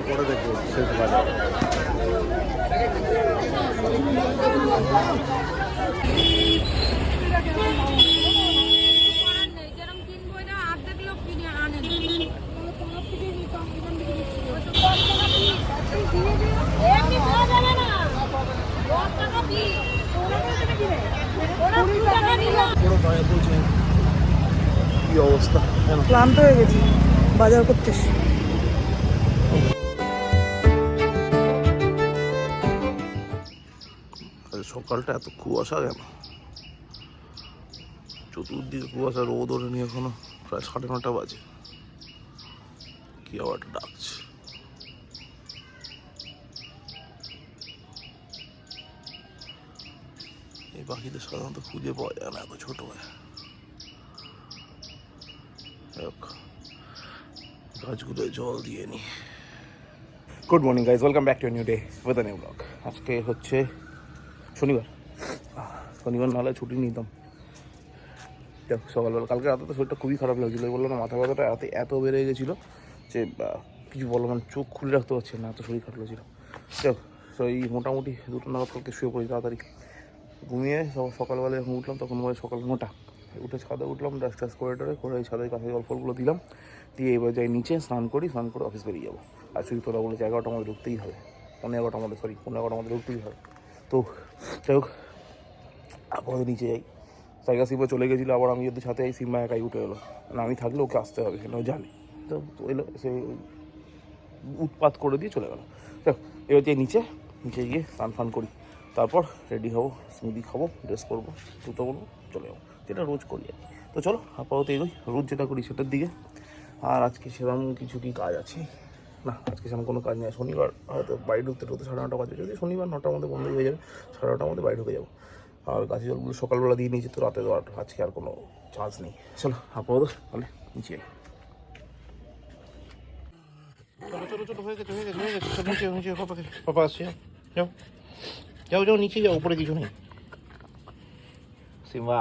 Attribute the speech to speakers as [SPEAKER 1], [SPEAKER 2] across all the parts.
[SPEAKER 1] পরে দেখবো শেষ বাজার। কি অবস্থা,
[SPEAKER 2] ক্লান্ত হয়ে গেছি বাজার করতে।
[SPEAKER 1] সকালটা এত কুয়াশা কেন? চতুর্দিকে কুয়াশা, রোদ ওঠেনি এখনো, প্রায় 9:30 বাজে। কি আবার ডাকছে। এই পাখিদের সাধারণত খুঁজে পাওয়া যায় না, এত ছোট হয়। গাছগুলোয় জল দিয়ে নি। Good morning guys, welcome back to new day with a new blog. আজকে হচ্ছে শনিবার। নাহলে ছুটি নিতাম। সকালবেলা কালকে রাতে তো শরীরটা খুবই খারাপ লাগছিলো, বললো না, মাথা ব্যথাটা রাতে এত বেড়ে গেছিলো যে কিছু বললো, মানে চোখ খুলে রাখতে পারছি না, এত শরীর খারাপ লাগছিলো। তো এই মোটামুটি 2টা নাগাদ কালকে শুয়ে পড়ি তাড়াতাড়ি, ঘুমিয়ে সকালবেলা যখন উঠলাম তখন সকাল 9টা। উঠে ছাদে উঠলাম, ডাস্ট টাস্ট করে এই ছাদের কাছে জল ফলগুলো দিলাম, দিয়ে এবার যাই নিচে, স্নান করে অফিস বেরিয়ে যাবো। আর শুধু তোরা বলেছে 11টার মধ্যে ঢুকতেই হবে, 11টার মধ্যে ঢুকতেই হবে। তো যাই হোক, আপাতত নিচে যাই। সাইকা সিম্বা চলে গেছিলো, আবার আমি যদি সাথে এই সিম্বা একাই উঠে এলো, মানে আমি থাকলে ওকে আসতে হবে, সেটা ও জানে। তো এলো, সে উৎপাত করে দিয়ে চলে গেলো। তো এবার যাই নিচে গিয়ে স্নান করি, তারপর রেডি হবো, স্মুদি খাবো, ড্রেস করবো, জুতো করবো, চলে যাবো, যেটা রোজ করি আর কি। তো চলো আপাতত এগোই, রোজ যেটা করি সেটার দিকে। আর আজকে সেরকম কিছু কি কাজ আছে না, আজকে সেরকম কোনো কাজ নেই। শনিবার হয়তো বাড়ি ঢুকতে 9:30 বাজে, যদি শনিবার 9টার মধ্যে বন্ধই হয়ে যাবে, 9:30টার মধ্যে বাড়ি ঢুকে যাবো। আর গাছের জলগুলো সকালবেলা দিয়ে নিয়েছি, তো রাতে তো আর আজকে আর কোনো চান্স নেই। চলো আপাতত তাহলে নিচে চলো হয়ে গেছে নিচে পাপা আসছে, যাও নিচে যাও, উপরে কিছু নেই। সিম্বা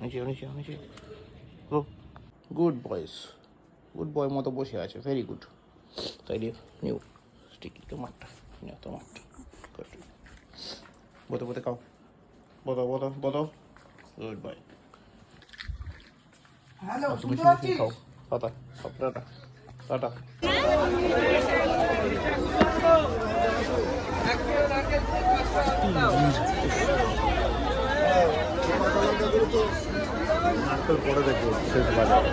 [SPEAKER 1] নিচে গুড বয় মতো বসে আছে, ভেরি গুড। তাই নিউ স্টিকি টমাটো, বতো খাও, বতো গুড বয়।
[SPEAKER 2] হ্যালো,
[SPEAKER 1] তুমি খাও, টাটা টাটা টাটা। পরে দেখবো শেষ বাজার।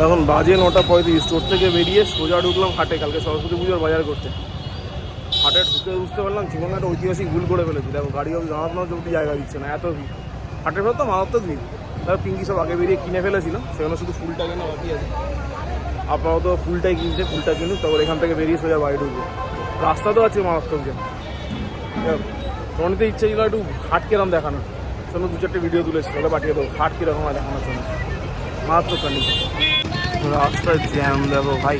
[SPEAKER 1] এখন বাজে 9:35, স্টোর থেকে বেরিয়ে সোজা ঢুকলাম হাটে, কালকে সরস্বতী পুজোর বাজার করতে। হাটে ঢুকে বুঝতে পারলাম জীবনে একটা ঐতিহাসিক ভুল করে ফেলেছি। দেখো গাড়ি জানানোর জন্য জায়গা দিচ্ছে না, এত ভিড় হাটের ভেতর, তো মারাত্মক ভিড়। তারপর পিঙ্কি সব আগে বেরিয়ে কিনে ফেলেছিল, সেখানে শুধু ফুলটা কেনা বাকি আছে। আপাতত ফুলটাই কিনছে, ফুলটা কিনুক, তারপর এখান থেকে বেরিয়ে সোজা বাড়ি ঢুকবো। রাস্তা তো আছে মারাত্মক যেন। মনেতে ইচ্ছে ছিল একটু হাট কিরম দেখানোর জন্য, 2-4টে ভিডিও তুলেছি, ওটা পাঠিয়ে দেবো হাট কীরকম হয় দেখানোর জন্য। মারাত্মক কন্ডিশন, রাস্তার জ্যাম দেখো ভাই,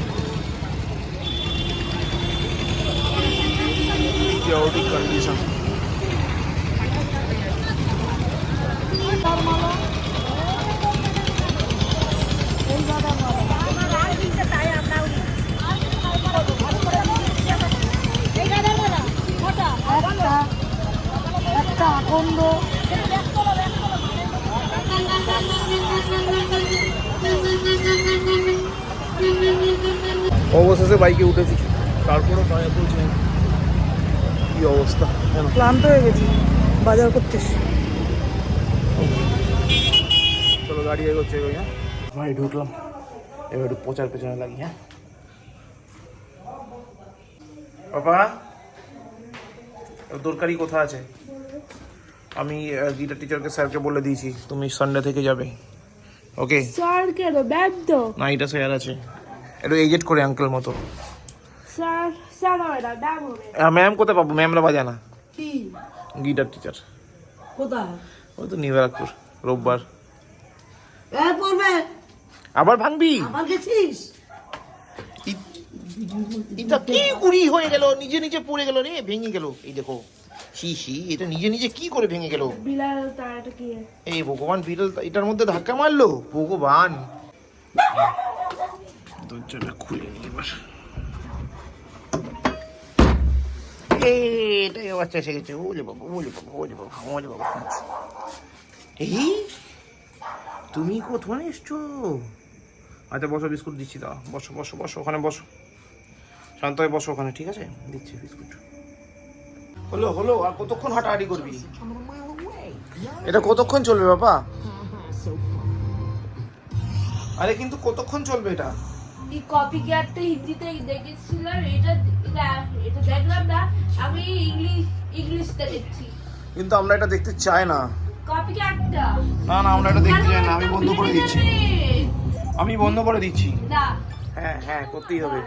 [SPEAKER 1] chaotic condition.
[SPEAKER 2] একটা আকন্দ
[SPEAKER 1] অবশেষে বাইকে উঠেছি, তারপরে পায়ে পৌঁছে। কি অবস্থা,
[SPEAKER 2] ক্লান্ত হয়ে গেছি বাজার করতে।
[SPEAKER 1] চলো গাড়ি এগোচ্ছে, হ্যাঁ ভাই ঢুকলাম, এবার একটু পেছনে লাগি। হ্যাঁ বাবা দরকারি কথা আছে। আমি গিটার টিচারকে স্যারকে বলে দিয়েছি তুমি সানডে থেকে যাবে। ওকে
[SPEAKER 3] স্যার কেন ম্যাম তো
[SPEAKER 1] না, এটা স্যার আছে একটু এজেড করে আঙ্কেল মতো।
[SPEAKER 3] স্যার স্যার হবে না ম্যাম হবে।
[SPEAKER 1] ম্যাম কোথায় পাবো? ম্যামরা বাজে না।
[SPEAKER 2] কি
[SPEAKER 1] গিটার টিচার
[SPEAKER 2] কোথায়
[SPEAKER 1] ওই তো নিউ ব্যারাকপুর, রোববার।
[SPEAKER 2] পড়বে
[SPEAKER 1] আবার ভাঙবি?
[SPEAKER 2] আবার গেছিস?
[SPEAKER 1] এটা কি কুড়ি হয়ে গেল, নিজে নিজে পড়ে গেল রে, ভেঙে গেল। এই দেখো শি এটা নিজে নিজে কি করে ভেঙে গেল?
[SPEAKER 3] বিলাল তারটা কি
[SPEAKER 1] এই ভগবান, বিড়াল এটার মধ্যে ধাক্কা মারলো, ভগবান। দরজাটা খুলে নি এবার। এটাই বাচ্চা এসে গেছে। ওলে বাবা, ওলে বাবা, ওলে বাবা, ওলে বাবা। এই তুমি কোথায় এসছো? আচ্ছা বসো, বিস্কুট দিচ্ছি। দাও, বসো বসো বসো, ওখানে বসো, শান্ত হয়ে বসো ওখানে, ঠিক আছে? দিচ্ছি বিস্কুট। হলো হলো, আর কতক্ষণ হাঁটাহাঁটি করবি? এটা কতক্ষণ চলবে বাবা? আরে কিন্তু কতক্ষণ চলবে এটা?
[SPEAKER 3] এই কপি ক্যাটটা হিন্দিতে দেখেছিলাম, এটা এটা এটা দেখলাম না, আমি ইংলিশতে দেখছি।
[SPEAKER 1] কিন্তু আমরা এটা দেখতে চাই না।
[SPEAKER 3] কপি ক্যাটটা
[SPEAKER 1] না না, আমরা এটা দেখতে চাই না। আমি বন্ধ করে দিচ্ছি, আমি বন্ধ করে দিচ্ছি।
[SPEAKER 3] না
[SPEAKER 1] হ্যাঁ হ্যাঁ, করতেই হবে।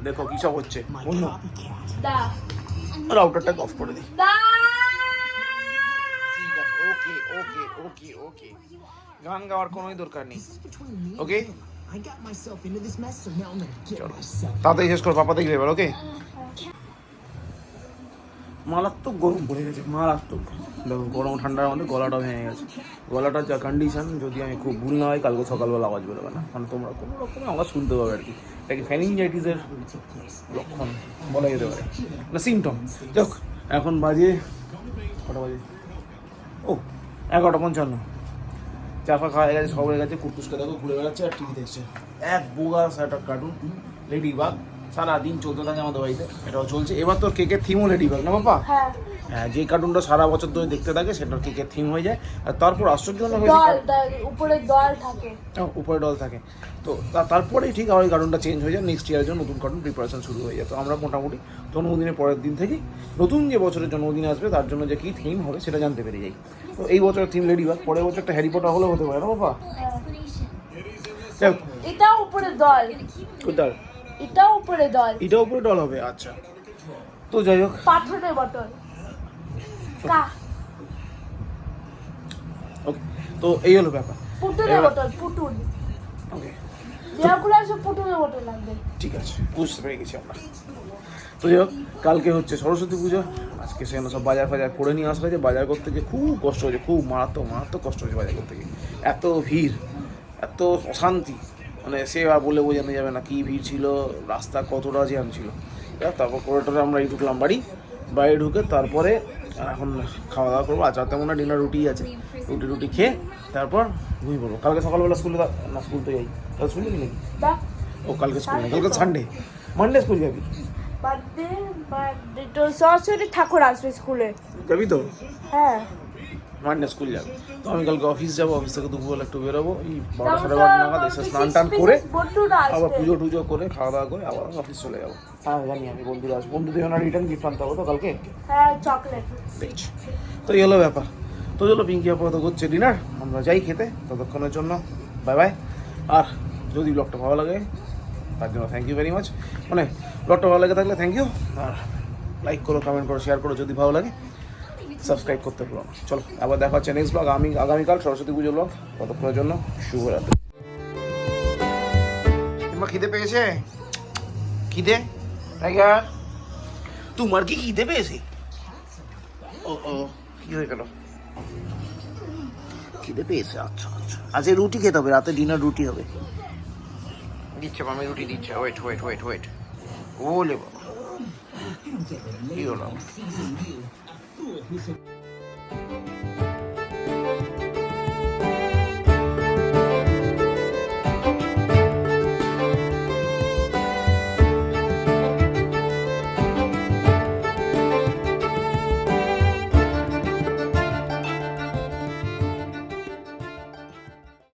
[SPEAKER 1] দেখো কি সব হচ্ছে। বন্ধু
[SPEAKER 3] না
[SPEAKER 1] রাউটারটাকে অফ করে দিই।
[SPEAKER 3] না
[SPEAKER 1] ঠিক আছে, ওকে ওকে ওকে ওকে। গান গাওয়ার কোনোই দরকার নেই। ওকে চলো তাড়াতাড়ি শেষ করো, পাপা দেখবে এবার। ওকে মারাত্মক গরম পড়ে গেছে, মারাত্মক। দেখো গরম ঠান্ডার মধ্যে গলাটা ভেঙে গেছে। গলাটার যা কন্ডিশন, যদি আমি খুব ভুল না হয় কালকে সকালবেলা আওয়াজ বেরোবে না, মানে তোমরা কোনো রকমে আওয়াজ শুনতে পাবে আর কি। এটা কি ফ্যানিনজাইটিসের লক্ষণ বলা যেতে পারে, না সিমটম। যাক এখন বাজে কটা বাজে? ও 11:55। চা ফা খাওয়া হয়ে গেছে, সব হয়ে গেছে। কুটকুসকে দেখো ঘুরে বেড়াচ্ছে আর টিভি দেখছে। এক বোগাস একটা কার্টুন লেডি বাগ, সারাদিন চলতে থাকে আমাদের বাড়িতে, এটাও চলছে। এবার তোর কেকের থিমও লেডি বাগ না বাবা?
[SPEAKER 3] হ্যাঁ
[SPEAKER 1] হ্যাঁ, যে কার্টুনটা সারা বছর ধরে দেখতে থাকে সেটার কেকের থিম হয়ে যায়। আর তারপর আশ্চর্যজনক
[SPEAKER 3] দল উপরে দল থাকে,
[SPEAKER 1] উপরে ডল থাকে। তো তারপরেই ঠিক আমার ওই কার্টুনটা চেঞ্জ হয়ে যায়, নেক্সট ইয়ারের জন্য নতুন কার্টুন প্রিপারেশন শুরু হয়ে যায়। তো আমরা মোটামুটি জন্মদিনের পরের দিন থেকেই নতুন যে বছরের জন্মদিন আসবে তার জন্য যে কী থিম হবে সেটা জানতে পেরে যাই। তো এই বছরের থিম লেডি বাগ, পরের বছর একটা হ্যারি পটার হলেও হতে পারে না বাবা?
[SPEAKER 3] এটাও উপরে দল,
[SPEAKER 1] কোথায়?
[SPEAKER 3] এটাও উপরে দল,
[SPEAKER 1] এটা উপরে ডল হবে। আচ্ছা তো যাই হোক,
[SPEAKER 3] পাথরের বটল কা
[SPEAKER 1] ওকে। তো এই হলো ব্যাপার।
[SPEAKER 3] পুতুলের বোতল, পুতুল
[SPEAKER 1] ওকে
[SPEAKER 3] যেগুলো আছে পুতুলের বোতল লাগবে।
[SPEAKER 1] ঠিক আছে, বুঝতে পেরে গেছি আমরা। তো যাই হোক, কালকে হচ্ছে সরস্বতী পুজো। আজকে সেখানে সব বাজার ফাজার করে নিয়ে আসা হয়েছে। বাজার করতে গিয়ে খুব কষ্ট হয়েছে, খুব মারাত্মক মারাত্মক কষ্ট হয়েছে বাজার করতে গিয়ে। এত ভিড়, এত অশান্তি, মানে সে আর বলে বোঝানো যাবে না কি ভিড় ছিল, রাস্তা কতটা জ্যাম ছিল। তারপর করে টোরে আমরা এই ঢুকলাম বাড়ি ঢুকে তারপরে এখন খাওয়া দাওয়া করবো। আজ রাতে মনে হয় ডিনার রুটি আছে, রুটি খেয়ে তারপর ঘুমিয়ে পড়বো। কালকে সকালবেলা স্কুলে না, স্কুল তো যাই। কাল স্কুলে গেলি নাকি?
[SPEAKER 3] বা
[SPEAKER 1] ও কালকে স্কুল নেই, কালকে সানডে, মানডে স্কুল যাবি?
[SPEAKER 3] বার্থডে তো সরস্বতী ঠাকুর আসবে স্কুলে,
[SPEAKER 1] যাবি তো?
[SPEAKER 3] হ্যাঁ
[SPEAKER 1] মানডে স্কুল যাবে। তো আমি কালকে অফিস যাবো, অফিস থেকে দুপুরবেলা একটু বেরোবো, এই 12:30 নাগাদ এসে স্নান টান করে আবার পুজো টুজো করে খাওয়া দাওয়া করে আবার অফিস চলে যাবো। হ্যাঁ জানি আমি, বন্ধুরা আসবো, বন্ধুদের জন্য রিটার্ন গিফট আনতে হবে তো কালকে,
[SPEAKER 3] হ্যাঁ চকলেট।
[SPEAKER 1] দেখছি। তো এই হলো ব্যাপার। তো চলো, পিঙ্কি আপাতত করছে ডিনার, আমরা যাই খেতে। ততক্ষণের জন্য বাই বাই। আর যদি ব্লগটা ভালো লাগে তার জন্য থ্যাংক ইউ ভেরি মাচ। মানে ব্লগটা ভালো লাগে থাকলে থ্যাংক ইউ। আর লাইক করো, কমেন্ট করো, শেয়ার করো যদি ভালো লাগে। সাবস্ক্রাইব করতে ভুলো না। চলো আবার দেখা হচ্ছে নেক্সট ব্লগ, আগামীকাল সরস্বতী পুজো ব্লগ। ততক্ষণের জন্য শুভরাত্রি। তোমার খিদে পেয়েছে? খিদে টাইগার, তোমার কি খিদে পেয়েছে? ও ও, কি হয়ে গেল? খিদে পেয়েছে? আচ্ছা আচ্ছা, আজকে রুটি খেতে হবে, রাতে ডিনার রুটি হবে। দিচ্ছে মামি, রুটি দিচ্ছে। ওয়েট ওয়েট ওয়েট ওয়েট, ওলে বাবা কি হলো?